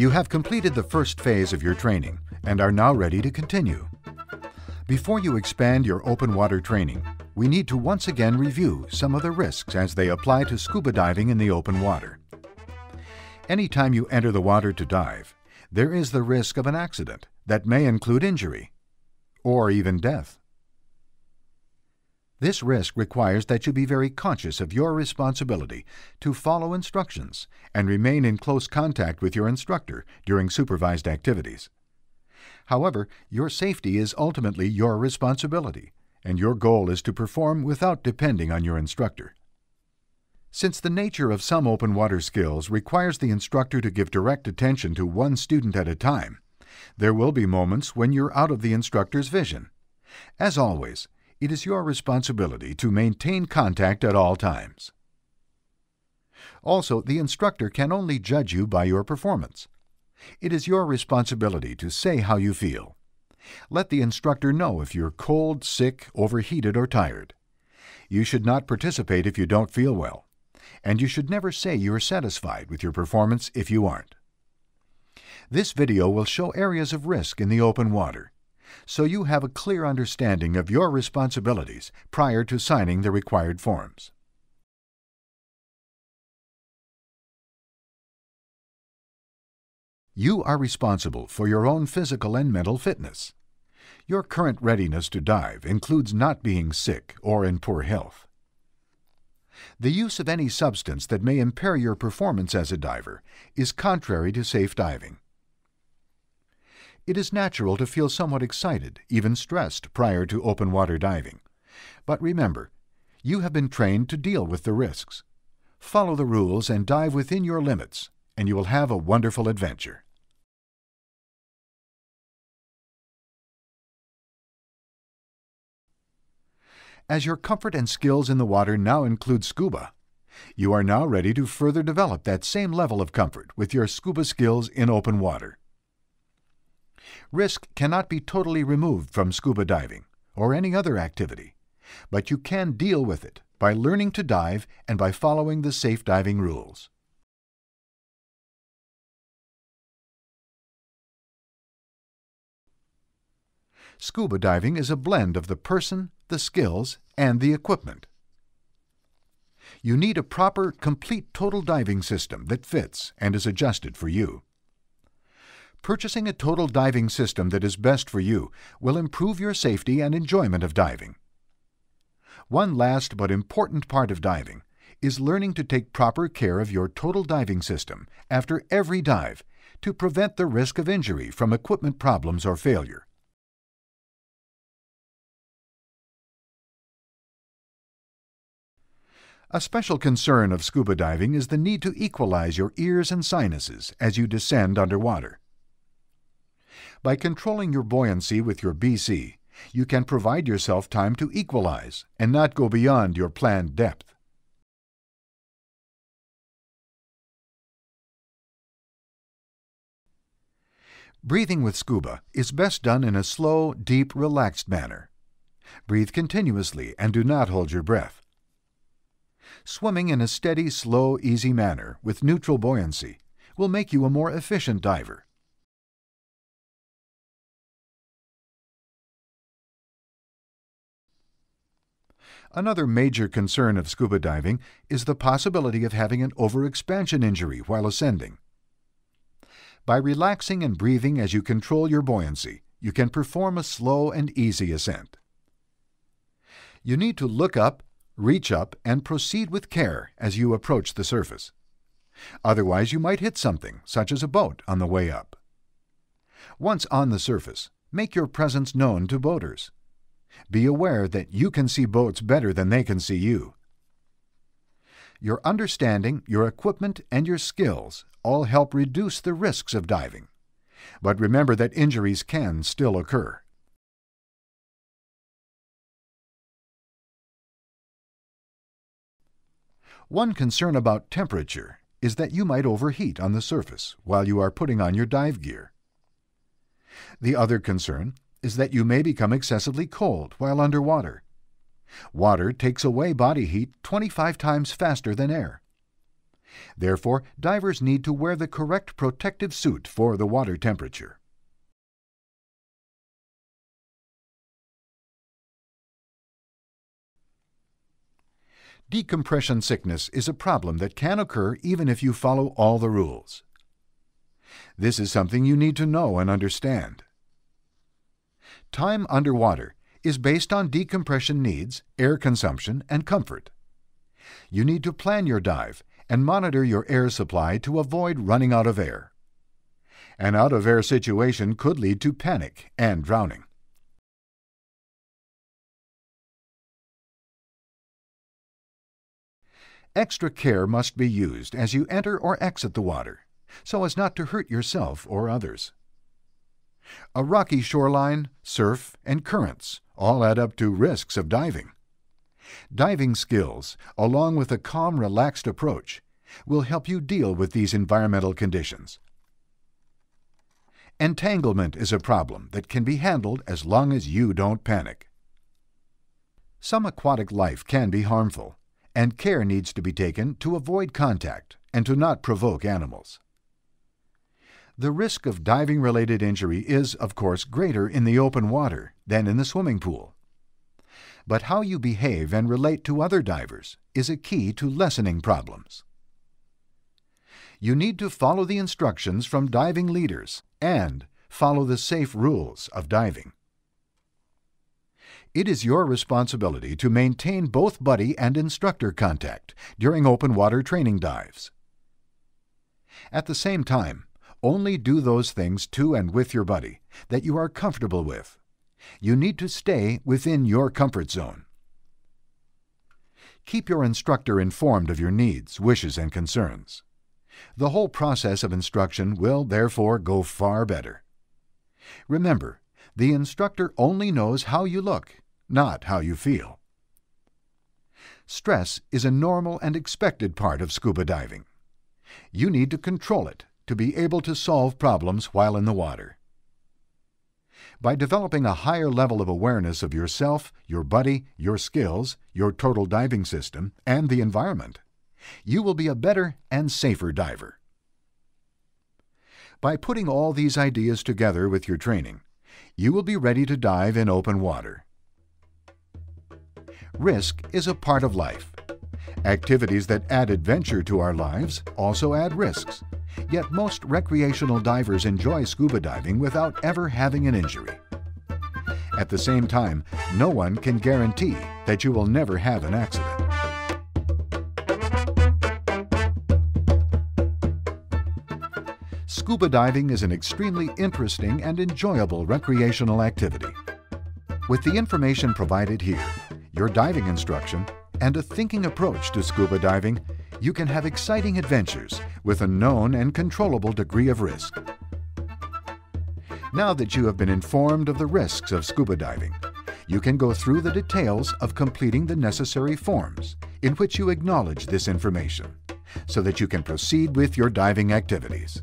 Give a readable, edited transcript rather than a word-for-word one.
You have completed the first phase of your training and are now ready to continue. Before you expand your open water training, we need to once again review some of the risks as they apply to scuba diving in the open water. Anytime you enter the water to dive, there is the risk of an accident that may include injury or even death. This risk requires that you be very conscious of your responsibility to follow instructions and remain in close contact with your instructor during supervised activities. However, your safety is ultimately your responsibility, and your goal is to perform without depending on your instructor. Since the nature of some open water skills requires the instructor to give direct attention to one student at a time, there will be moments when you're out of the instructor's vision. As always, it is your responsibility to maintain contact at all times. Also, the instructor can only judge you by your performance. It is your responsibility to say how you feel. Let the instructor know if you're cold, sick, overheated, or tired. You should not participate if you don't feel well, and you should never say you're satisfied with your performance if you aren't. This video will show areas of risk in the open water, so you have a clear understanding of your responsibilities prior to signing the required forms. You are responsible for your own physical and mental fitness. Your current readiness to dive includes not being sick or in poor health. The use of any substance that may impair your performance as a diver is contrary to safe diving. It is natural to feel somewhat excited, even stressed, prior to open water diving. But remember, you have been trained to deal with the risks. Follow the rules and dive within your limits, and you will have a wonderful adventure. As your comfort and skills in the water now include scuba, you are now ready to further develop that same level of comfort with your scuba skills in open water. Risk cannot be totally removed from scuba diving or any other activity, but you can deal with it by learning to dive and by following the safe diving rules. Scuba diving is a blend of the person, the skills, and the equipment. You need a proper, complete total diving system that fits and is adjusted for you. Purchasing a total diving system that is best for you will improve your safety and enjoyment of diving. One last but important part of diving is learning to take proper care of your total diving system after every dive to prevent the risk of injury from equipment problems or failure. A special concern of scuba diving is the need to equalize your ears and sinuses as you descend underwater. By controlling your buoyancy with your BC, you can provide yourself time to equalize and not go beyond your planned depth. Breathing with scuba is best done in a slow, deep, relaxed manner. Breathe continuously and do not hold your breath. Swimming in a steady, slow, easy manner with neutral buoyancy will make you a more efficient diver. Another major concern of scuba diving is the possibility of having an overexpansion injury while ascending. By relaxing and breathing as you control your buoyancy, you can perform a slow and easy ascent. You need to look up, reach up, and proceed with care as you approach the surface. Otherwise, you might hit something, such as a boat, on the way up. Once on the surface, make your presence known to boaters. Be aware that you can see boats better than they can see you. Your understanding, your equipment, and your skills all help reduce the risks of diving. But remember that injuries can still occur. One concern about temperature is that you might overheat on the surface while you are putting on your dive gear. The other concern is that you may become excessively cold while underwater. Water takes away body heat 25 times faster than air. Therefore, divers need to wear the correct protective suit for the water temperature. Decompression sickness is a problem that can occur even if you follow all the rules. This is something you need to know and understand. Time underwater is based on decompression needs, air consumption, and comfort. You need to plan your dive and monitor your air supply to avoid running out of air. An out-of-air situation could lead to panic and drowning. Extra care must be used as you enter or exit the water, so as not to hurt yourself or others. A rocky shoreline, surf, and currents all add up to risks of diving. Diving skills, along with a calm, relaxed approach, will help you deal with these environmental conditions. Entanglement is a problem that can be handled as long as you don't panic. Some aquatic life can be harmful, and care needs to be taken to avoid contact and to not provoke animals. The risk of diving-related injury is, of course, greater in the open water than in the swimming pool. But how you behave and relate to other divers is a key to lessening problems. You need to follow the instructions from diving leaders and follow the safe rules of diving. It is your responsibility to maintain both buddy and instructor contact during open water training dives. At the same time, only do those things to and with your buddy that you are comfortable with. You need to stay within your comfort zone. Keep your instructor informed of your needs, wishes, and concerns. The whole process of instruction will therefore go far better. Remember, the instructor only knows how you look, not how you feel. Stress is a normal and expected part of scuba diving. You need to control it to be able to solve problems while in the water. By developing a higher level of awareness of yourself, your buddy, your skills, your total diving system, and the environment, you will be a better and safer diver. By putting all these ideas together with your training, you will be ready to dive in open water. Risk is a part of life. Activities that add adventure to our lives also add risks. Yet most recreational divers enjoy scuba diving without ever having an injury. At the same time, no one can guarantee that you will never have an accident. Scuba diving is an extremely interesting and enjoyable recreational activity. With the information provided here, your diving instruction, and a thinking approach to scuba diving, you can have exciting adventures with a known and controllable degree of risk. Now that you have been informed of the risks of scuba diving, you can go through the details of completing the necessary forms in which you acknowledge this information, so that you can proceed with your diving activities.